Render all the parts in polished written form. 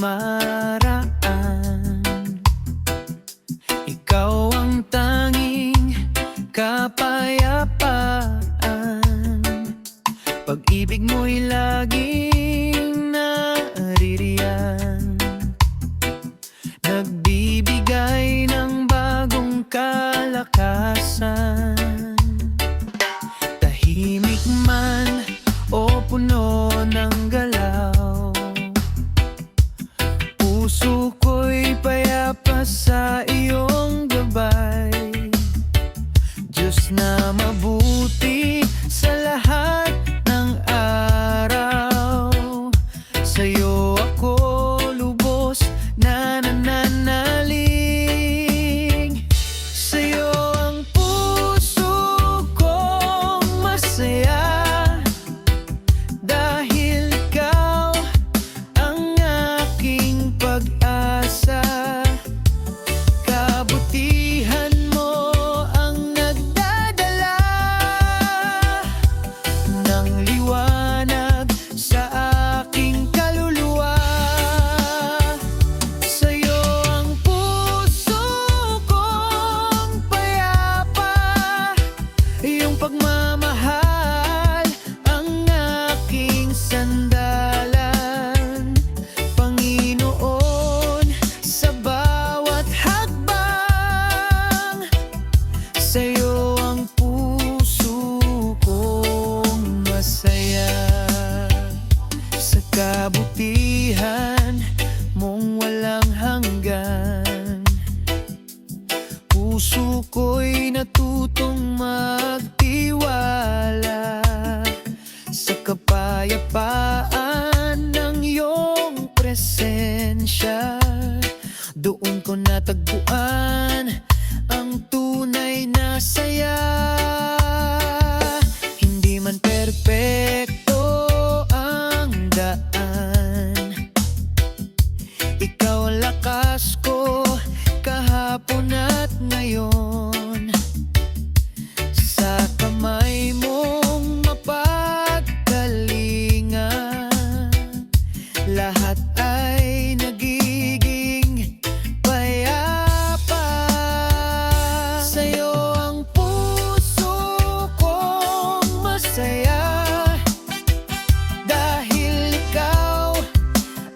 namaraan. Ikaw ang tanging kapayapaan. Pag-ibig mo'y laging naririyan, nagbibigay ng bagong kalakasan. Tahimik man o puno ng galaw, puso ko'y payapa sa iyong gabay. Diyos na mabuti sa lahat ng araw, sa'yo ako lubos na nananalig. Sa'yo ang puso kong masaya, dahil ikaw ang aking pag-asa. Kabutihan mo ang nagdadala ng liwanag sa aking kaluluwa. Sa'yo ang puso kong payapa, iyong pagmamahal ang aking sandalan. Panginoon, sa bawat hakbang, sa'yo ang puso kong masaya. Sa kabutihan mong walang hanggan, puso ko'y natutong magtiwala. Sa kapayapaan ng iyong presensya, doon ko natagpuan ang tunay na saya. Hindi man perpekto ang daan, ikaw ang lakas ko kahapon at ngayon. Sa kamay mong mapagkalingan, lahat ay nagiging payapa. Sa'yo ang puso kong masaya, dahil ikaw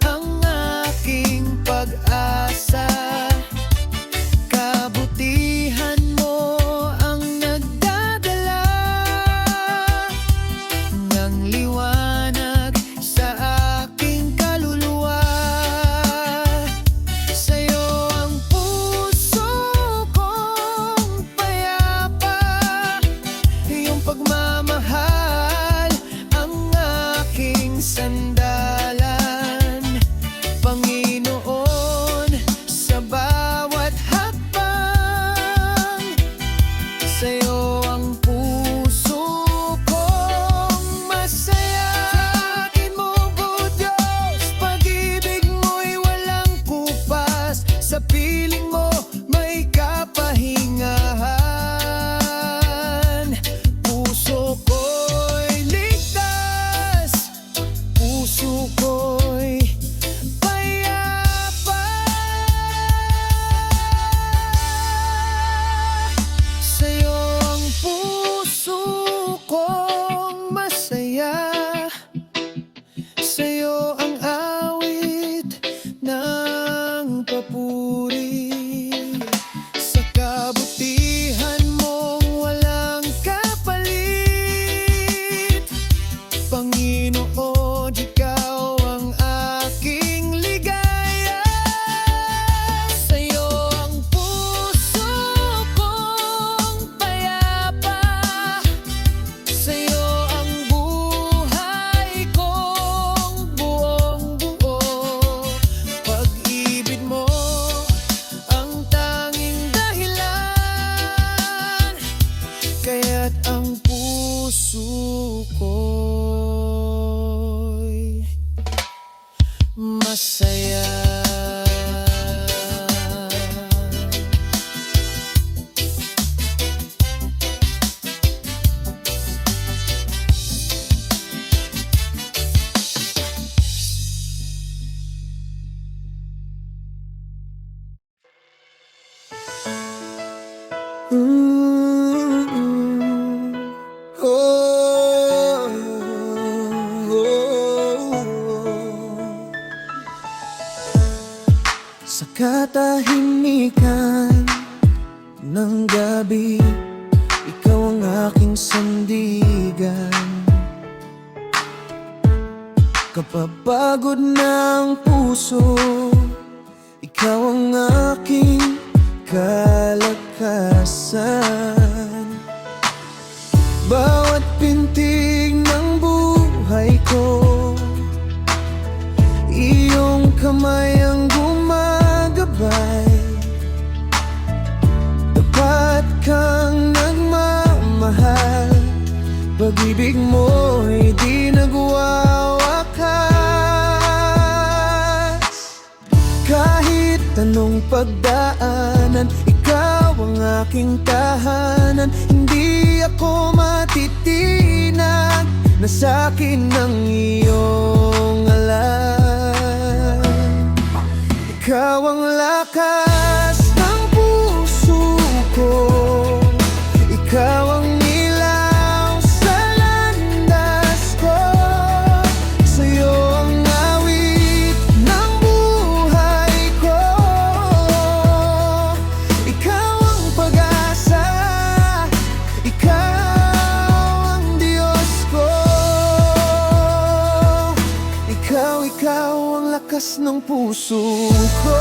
ang aking pag-asa. Kabutihan mo ang nagdadala ng liwanag sa aking kaluluwa. Sa'yo ang puso kong payapa, iyong pagmamahal ang aking sandalan. Panginoon, sa bawat hakbang, sa'yo ang puso kong masaya. Sa akin mo, O Diyos, pag-ibig mo'y walang kupas. Sa piling mo may kapahingahan. Puso ko'y ligtas, puso ko'y payapa. Sa'yo ang puso kong masaya, sa'yo ang awit ng papuri. Sa kabutihan mong walang kapalit, Panginoon, ikaw ang aking ligaya. Sa'yo ang puso kong payapa, sa'yo ang buhay kong buong buo. Pag-ibig mo ang tanging dahilan, kaya't ang puso ko'y masaya. Mm. Oh, Sa katahimikan ng gabi, ikaw ang aking sandigan. Kapag pagod ng puso, ikaw ang aking kalakasan. Bawat pintig ng buhay ko, iyong kamay ang gumagabay. Tapat kang nagmamahal, pag-ibig mo'y di nagwawakas. Kahit anong pagdaanan, ikaw ang aking tahanan. Hindi ako matitinag na sa'kin ang iyong alam. Ikaw ang lakas ng puso ko, ikaw ang ilaw sa landas ko. Sa'yo ang awit ng buhay ko, ikaw ang pag-asa, ikaw ang Diyos ko. Ikaw ang lakas ng puso ko.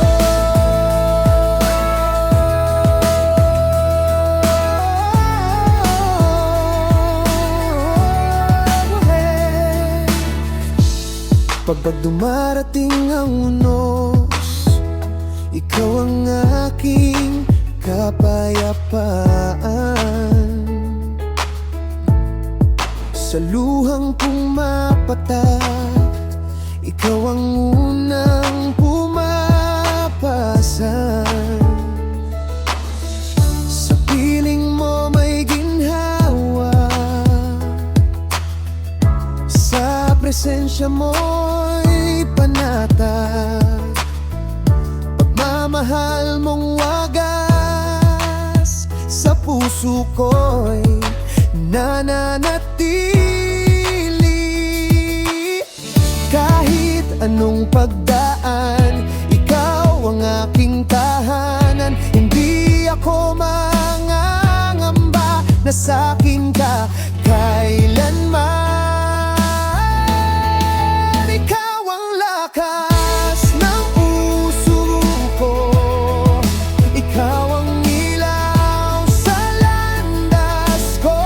Pag dumarating ang unos, ikaw ang aking kapayapaan. Sa luhang pumapatak, ikaw ang unang pumapasan. Sa piling mo may ginhawa, sa presensya mo'y panatag. Pagmamahal mong wagas sa puso ko'y nananatili. Kahit anong pagdaan, ikaw ang aking tahanan. Hindi ako mangangamba na sa'kin ka kailanman. Ikaw ang lakas ng puso ko, ikaw ang ilaw sa landas ko.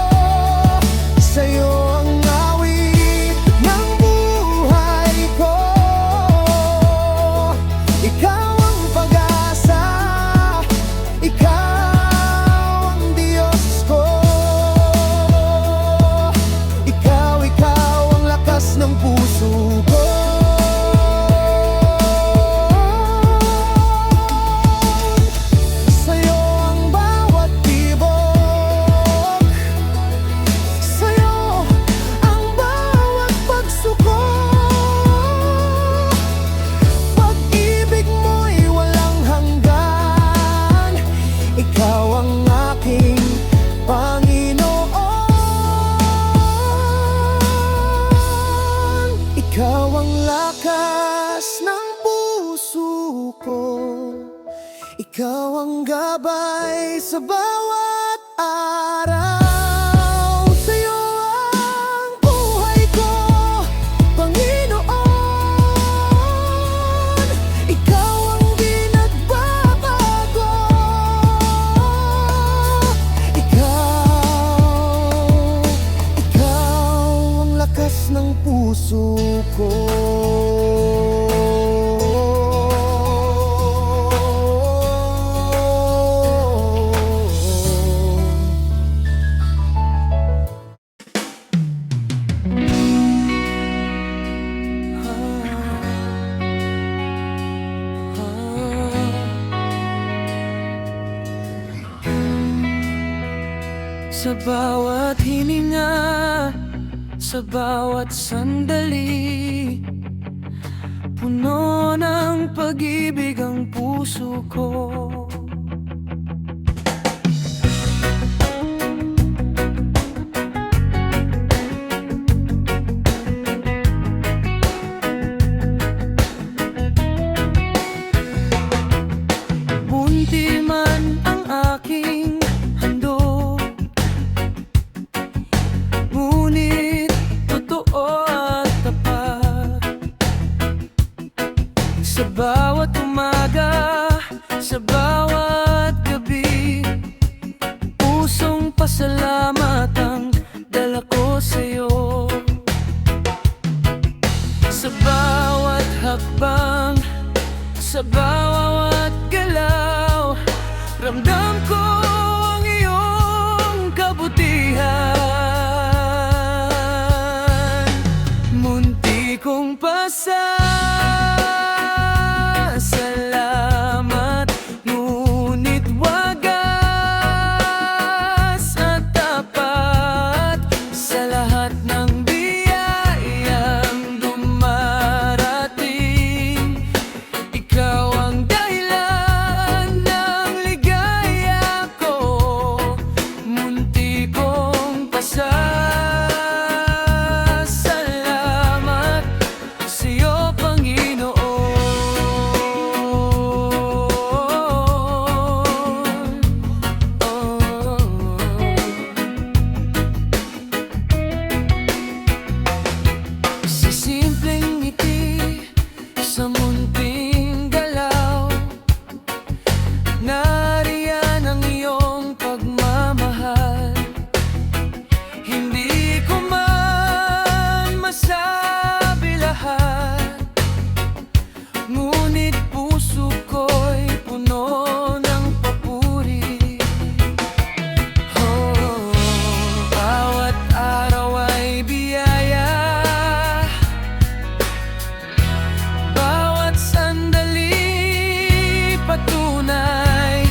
Sa'yo ang awit ng buhay ko, ikaw ang pag-asa, ikaw ang Diyos ko. Ikaw ang lakas ng puso ko. Sa'yo ang bawat tibok, sa'yo ang bawat pagsuko. Pag-ibig mo'y walang hanggan, ikaw ang aking Panginoon. Ikaw ang lakas ng puso ko, ikaw ang gabay sa bawat araw. Sa'yo ang buhay ko, Panginoon. Ikaw ang di nagbabago, ikaw ang lakas ng puso ko. Sa bawat hininga, sa bawat sandali, puno ng pag-ibig ang puso ko. umaga, sa bawat gabi, pusong pasalamat ang dala ko sa'yo. Sa bawat hakbang, sa bawat galaw, ramdam ko ang iyong kabutihan. Munti kong pasasalamat, ngunit wagas at tapat sa lahat ng biyayang dumarating. Ikaw ang dahilan ng ligaya ko, munti kong pasasalamat sa'yo, Panginoon. Sa simpleng ngiti, sa munting galaw, nariyan ang iyong pagmamahal. Hindi ko man masabi lahat, ngunit puso ko'y puno ng papuri. Oh, bawat araw ay biyaya, bawat sandali patunay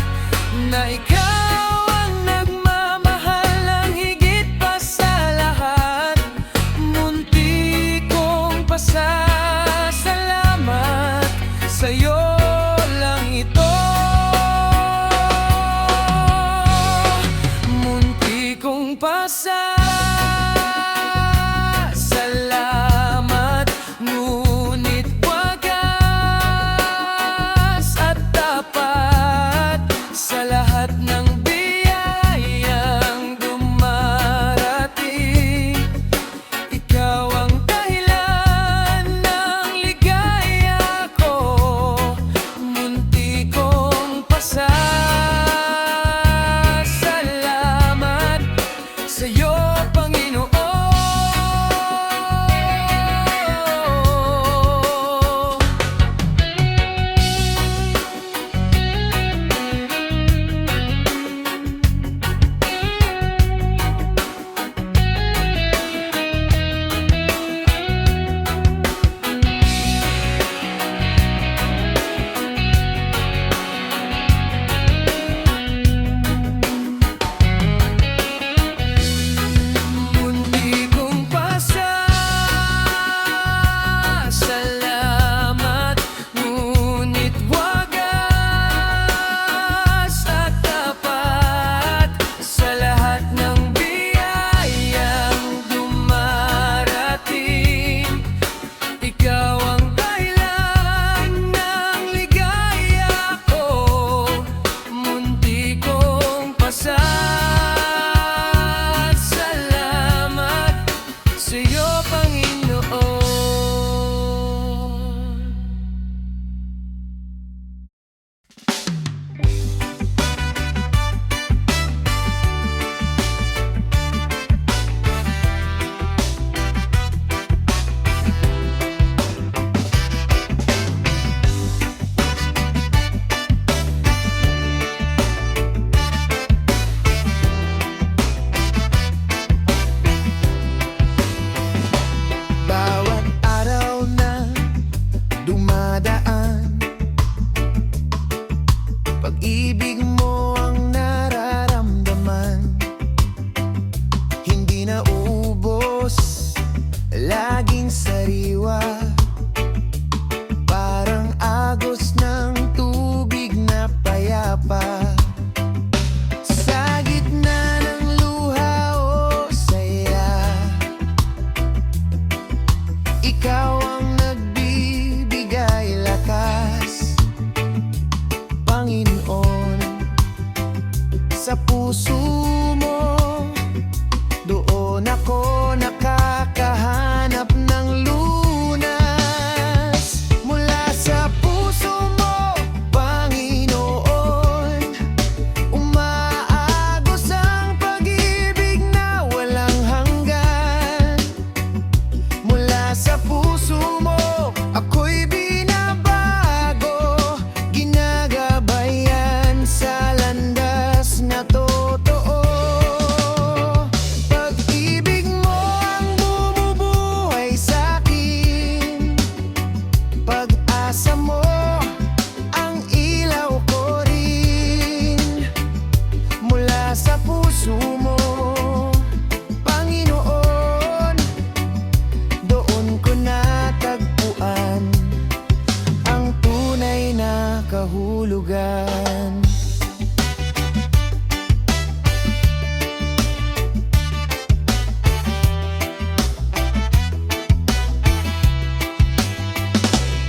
kahulugan.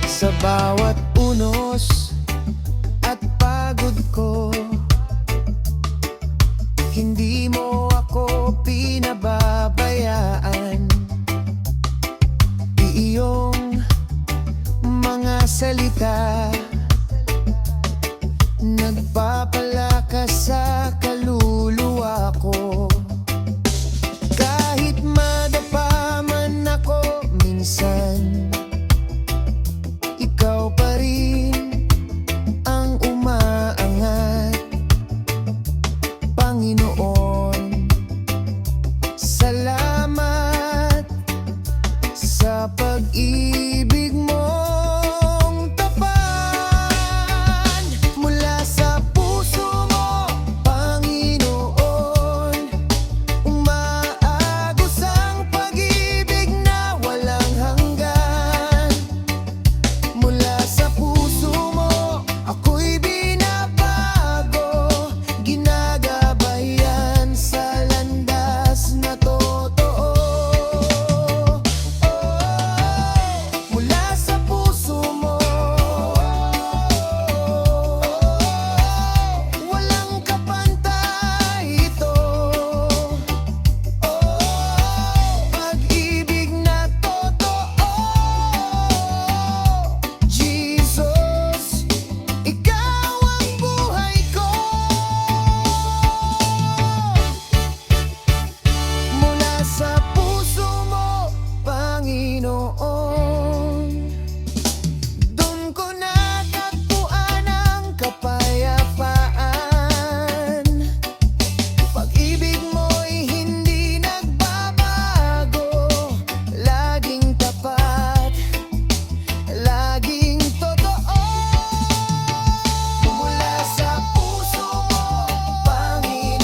Sa bawat unos at pagod ko, hindi mo ako pinababayaan. Iyong mga salita nagpapalakas sa kaluluwa ko. Kahit madapa man ako minsan, ikaw pa rin ang umaangat. Panginoon, salamat sa pag-ibig mong tapat. Mula sa puso mo, Panginoon, umaagos ang pag-ibig na walang hanggan. Mula sa puso mo, ako'y binabago, ginagabayan sa landas na totoo. Mula sa puso mo, walang kapantay ito. Pag-ibig na totoo. Jesus, ikaw ang buhay ko. Mula sa puso mo, Panginoon, doon ko natagpuan ang kapayapaan. Pag-ibig mo'y hindi nagbabago, laging tapat, laging totoo. Mula sa puso mo, Panginoon,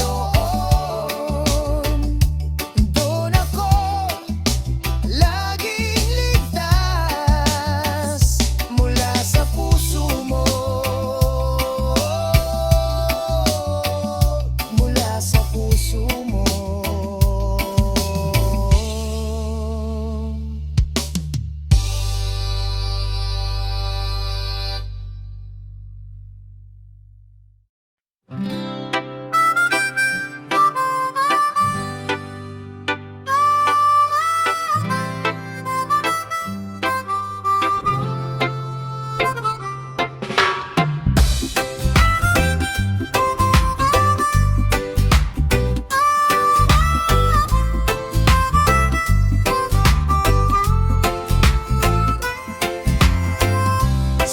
doon ako laging ligtas. Mula sa puso mo, mula sa puso mo.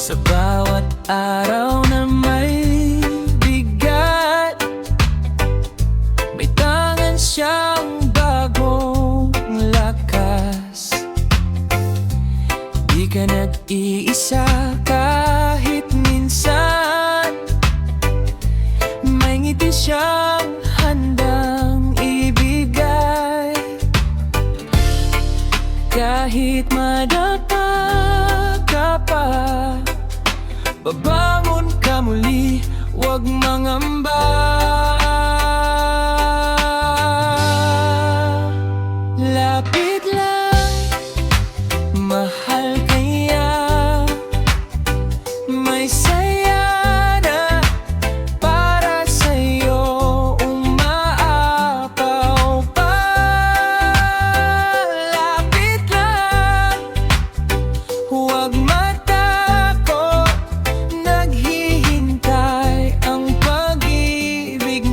Sa bawat araw na may bigat, may tangan siyang bagong lakas. Di ka nag-iisa kahit minsan, may ngiti siyang handang ibigay. Kahit madapa ka pa, babangon ka muli, huwag mangamba. Lapit lang, mahal kaya, may saya na para sa'yo umaapaw pa. Lapit lang, huwag matakot, naghihintay ang pag-ibig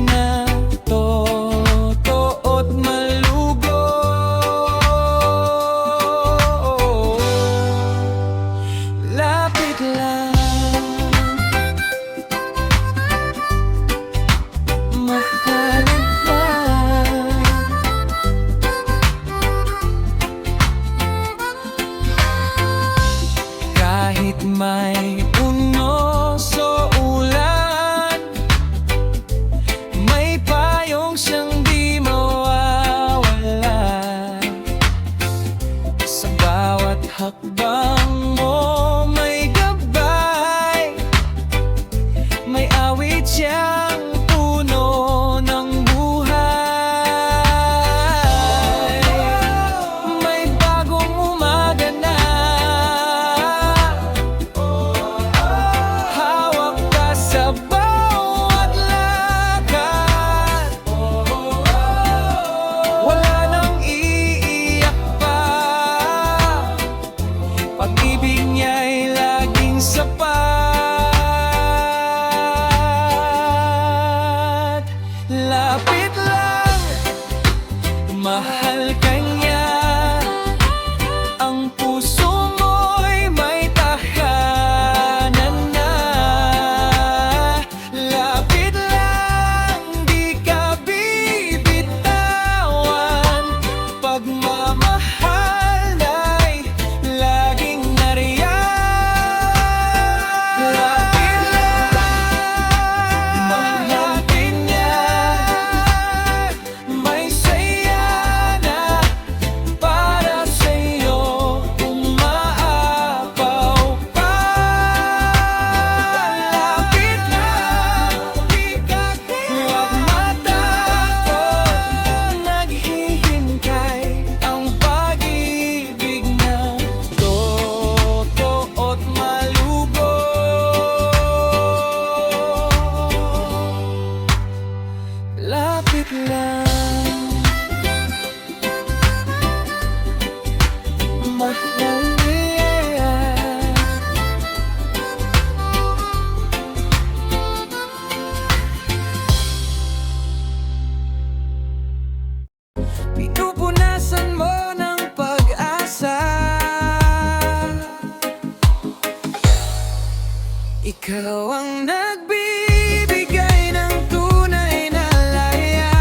Ikaw ang nagbibigay ng tunay na laya,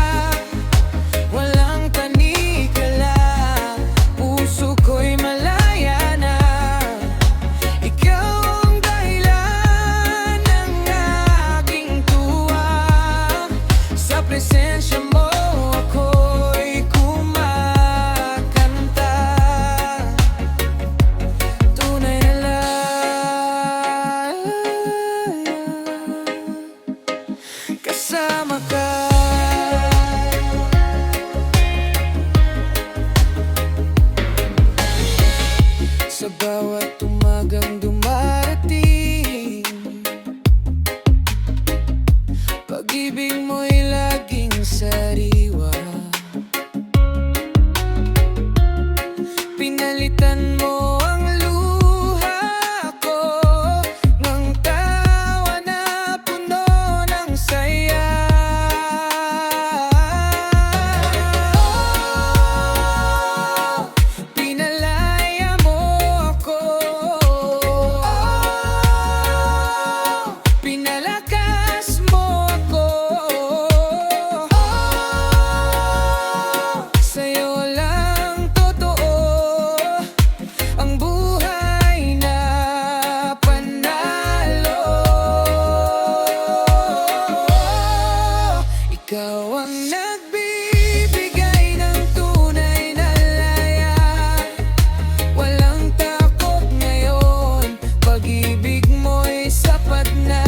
walang tanikala, puso ko'y malaya na. Ikaw ang dahilan ng aking tuwa, sa presensya mo ako'y kumakanta. Tunay na laya, kasama ka. Sa bawat umagang dumarating, pag-ibig mo'y laging sariwa. Pinalitan mo ang luha ko ng tawa na puno ng saya. Pinalaya mo ako, pinalakas mo ako. Sa'yo lang totoo ang buhay na panalo. Ikaw ang nagbibigay ng tunay na laya, walang takot ngayon, pag-ibig mo'y sapat na.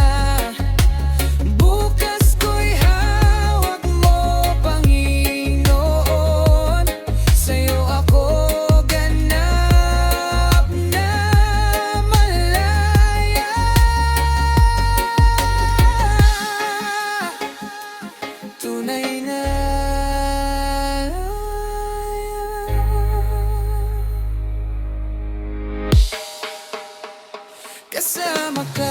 Bukas ko'y hawak mo, Panginoon, sa'yo ako ganap na malaya. Tunay na kasama ka.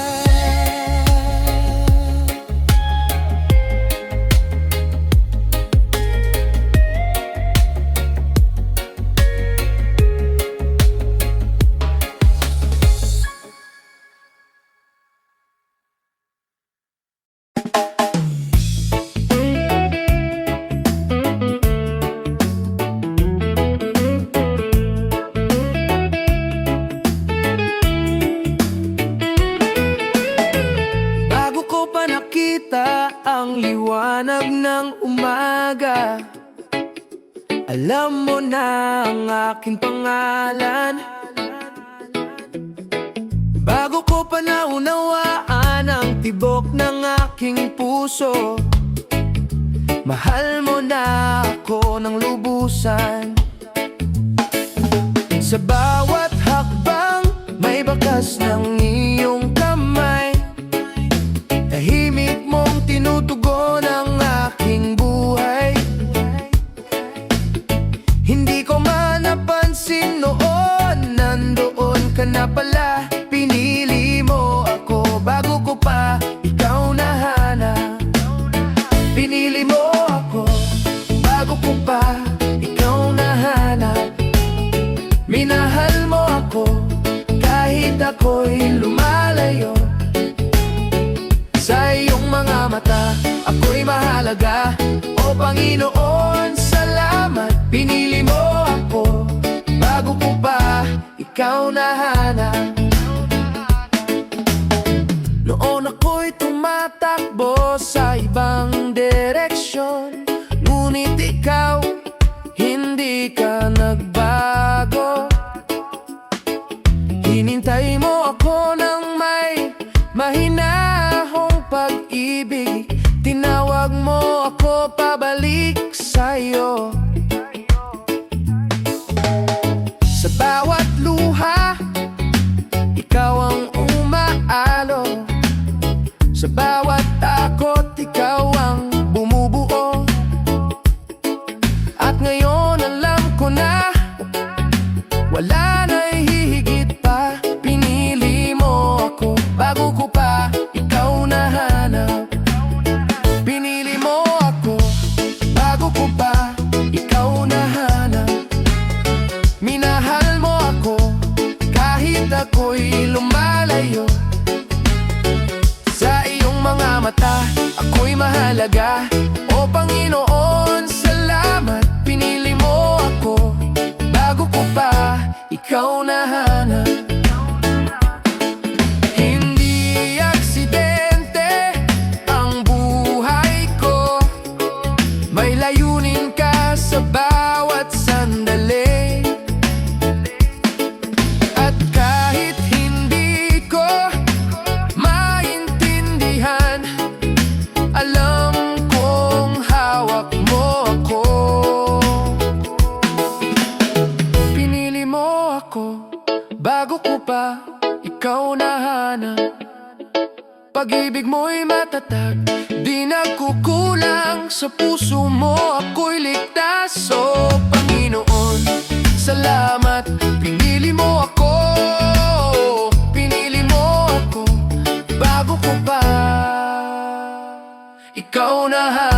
Bago ko pa nakita ang liwanag ng umaga, alam mo na ang aking pangalan. Bago ko pa naunawaan ang tibok ng aking puso, mahal mo na ako ng lubusan. Sa bawat hakbang may bakas ng iyong kamay, tahimik mong tinutugon ang aking buhay. Hindi ko man napansin noon, nandoon ka na pala. Pinili mo ako bago ko pa ikaw nahanap. Pinili mo ako bago ko pa ikaw nahanap. Minahal mo ako kahit ako'y lumalayo. Sa iyong mga mata ako'y mahalaga, o Panginoon, salamat. Pinili mo ako bago ko pa ikaw nahanap. Noon ako'y tumatakbo sa ibang direksyon, ngunit ikaw, hindi ka nagbago. Hinintay mo ako ng may mahinahong pag-ibig, tinawag mo ako pabalik sa'yo. Sa bawat luha, ikaw ang umaalok. Sa bawat takot, ikaw ang bumubuo. At ngayon alam ko na wala na hihigit pa. Pinili mo ako bago ko pa ikaw nahanap. Pinili mo ako bago ko pa ikaw nahanap. Minahal mo ako kahit ako'y lumalayo. mata, ako'y mahalaga. O Panginoon, salamat, pinili mo ako. Bago ko pa ikaw nahanap. Hindi aksidente ang buhay ko, may layunin ka sa bawat sandali. At kahit hindi ko maintindihan, alam kong hawak mo ako. Pinili mo ako, bago ko pa ikaw nahanap. Pag-ibig mo'y matatag, di nagkukulang. Sa puso mo ako'y ligtas. O Panginoon, salamat, pinili mo ako. Pinili mo ako, bago ko pa ikaw nahanap.